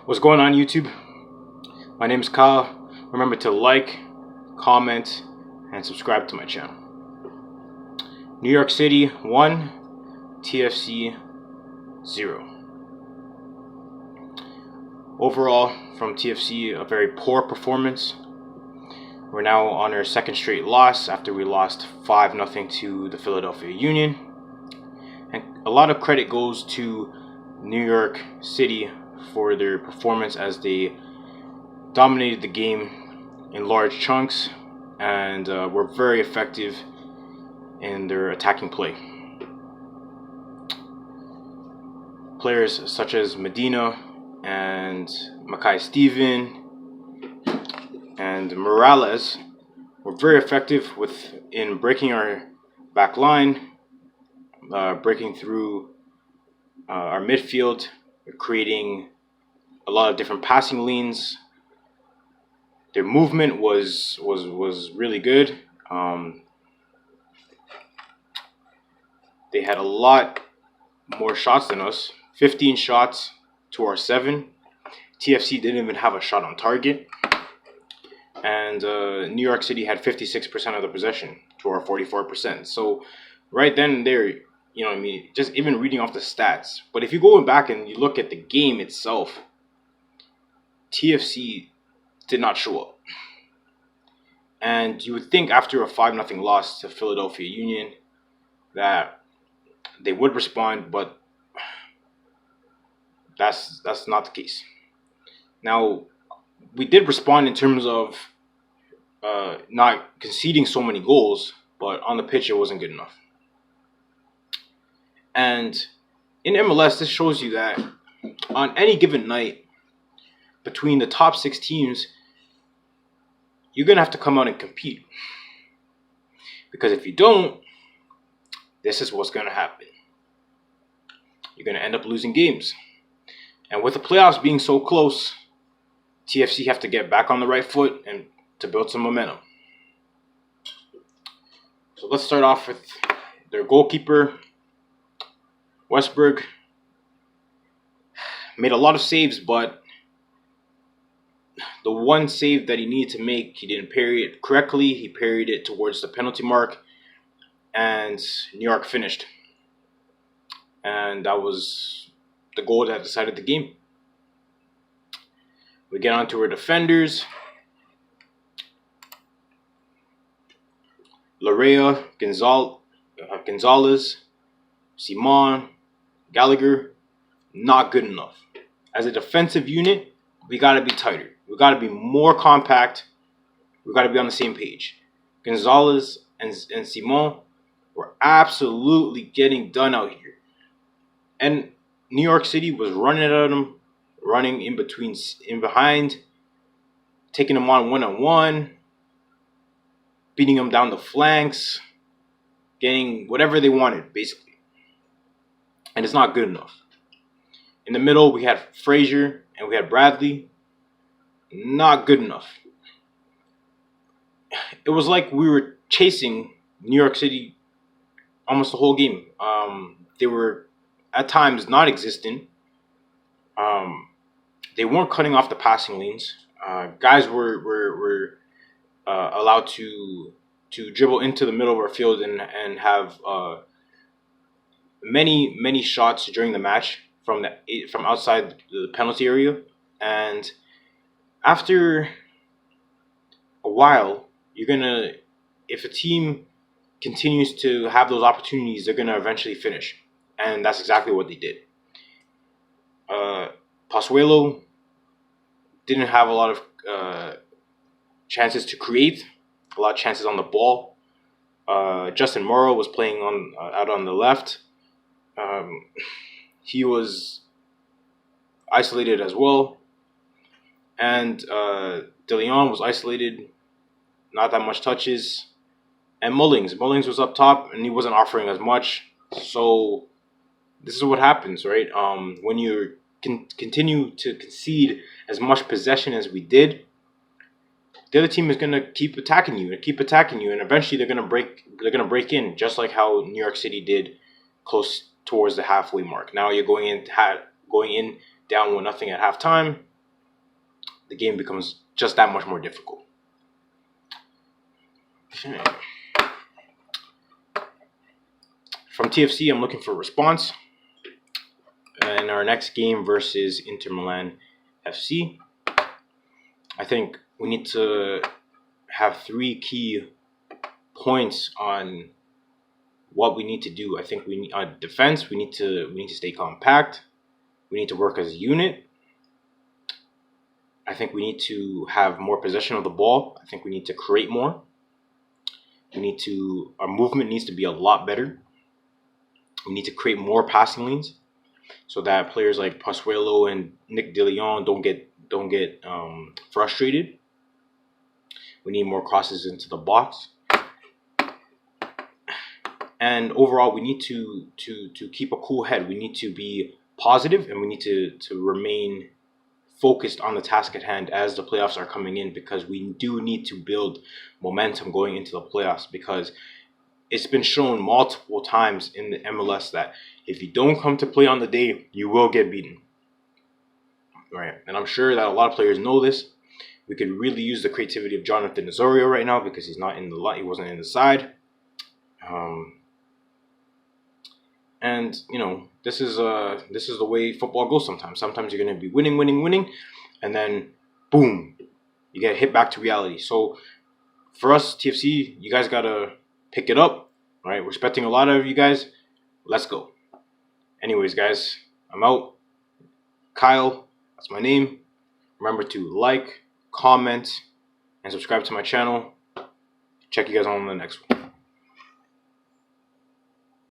What's going on, YouTube? My name is Kyle. Remember to like, comment, and subscribe to my channel. New York City 1, TFC 0. Overall, from TFC, a very poor performance. We're now on our second straight loss after we lost 5-0 to the Philadelphia Union. And a lot of credit goes to New York City for their performance, as they dominated the game in large chunks and were very effective in their attacking play. Players such as Medina and Mackay Steven and Morales were very effective in breaking our back line, breaking through our midfield, creating a lot of different passing lanes. Their movement was really good. They had a lot more shots than us. 15 shots to our 7. TFC didn't even have a shot on target. And New York City had 56% of the possession to our 44%. So right then and there, you know what I mean, just even reading off the stats. But if you go back and you look at the game itself, TFC did not show up. And you would think after a 5-0 loss to Philadelphia Union that they would respond, but that's not the case. Now, we did respond in terms of not conceding so many goals, but on the pitch it wasn't good enough. And in MLS, this shows you that on any given night, between the top 6 teams, you're going to have to come out and compete. Because if you don't, this is what's going to happen. You're going to end up losing games. And with the playoffs being so close, TFC have to get back on the right foot and to build some momentum. So let's start off with their goalkeeper, Westberg. Made a lot of saves, but the one save that he needed to make, he didn't parry it correctly. He parried it towards the penalty mark, and New York finished. And that was the goal that decided the game. We get on to our defenders. Larrea, Gonzalez, Simon, Gallagher, not good enough. As a defensive unit, we got to be tighter. We got to be more compact. We got to be on the same page. Gonzalez and Simon were absolutely getting done out here. And New York City was running at them, running in behind, taking them on one-on-one, beating them down the flanks, getting whatever they wanted, basically. And it's not good enough. In the middle, we had Frazier and we had Bradley. Not good enough. It was like we were chasing New York City almost the whole game. They were at times not existent. They weren't cutting off the passing lanes. Guys were allowed to dribble into the middle of our field and have many shots during the match from outside the penalty area. And after a while, if a team continues to have those opportunities, they're gonna eventually finish, and that's exactly what they did. Pozuelo didn't have a lot of chances to create, a lot of chances on the ball. Justin Morrow was playing out on the left. He was isolated as well. And De Leon was isolated, not that much touches. And Mullings was up top, and he wasn't offering as much. So this is what happens, right? When you continue to concede as much possession as we did, the other team is gonna keep attacking you, and eventually they're gonna break in, just like how New York City did close towards the halfway mark. Now you're going in down 1-0 at halftime. the game becomes just that much more difficult. Okay. From TFC, I'm looking for a response in our next game versus Inter Milan FC. I think we need to have 3 key points on what we need to do. I think we need on defense. We need to stay compact. We need to work as a unit. I think we need to have more possession of the ball. I think we need to create more. Our movement needs to be a lot better. We need to create more passing lanes so that players like Pozuelo and Nick De Leon don't get frustrated. We need more crosses into the box. And overall, we need to keep a cool head. We need to be positive, and we need to remain focused on the task at hand as the playoffs are coming in, because we do need to build momentum going into the playoffs, because it's been shown multiple times in the MLS that if you don't come to play on the day, you will get beaten. Right? And I'm sure that a lot of players know this. We could really use the creativity of Jonathan Osorio right now because he's not in the he wasn't in the side. And you know, this is the way football goes sometimes. Sometimes you're going to be winning, and then boom, you get hit back to reality. So for us, TFC, you guys got to pick it up, right? We're expecting a lot of you guys. Let's go. Anyways, guys, I'm out. Kyle, that's my name. Remember to like, comment, and subscribe to my channel. Check you guys on the next one.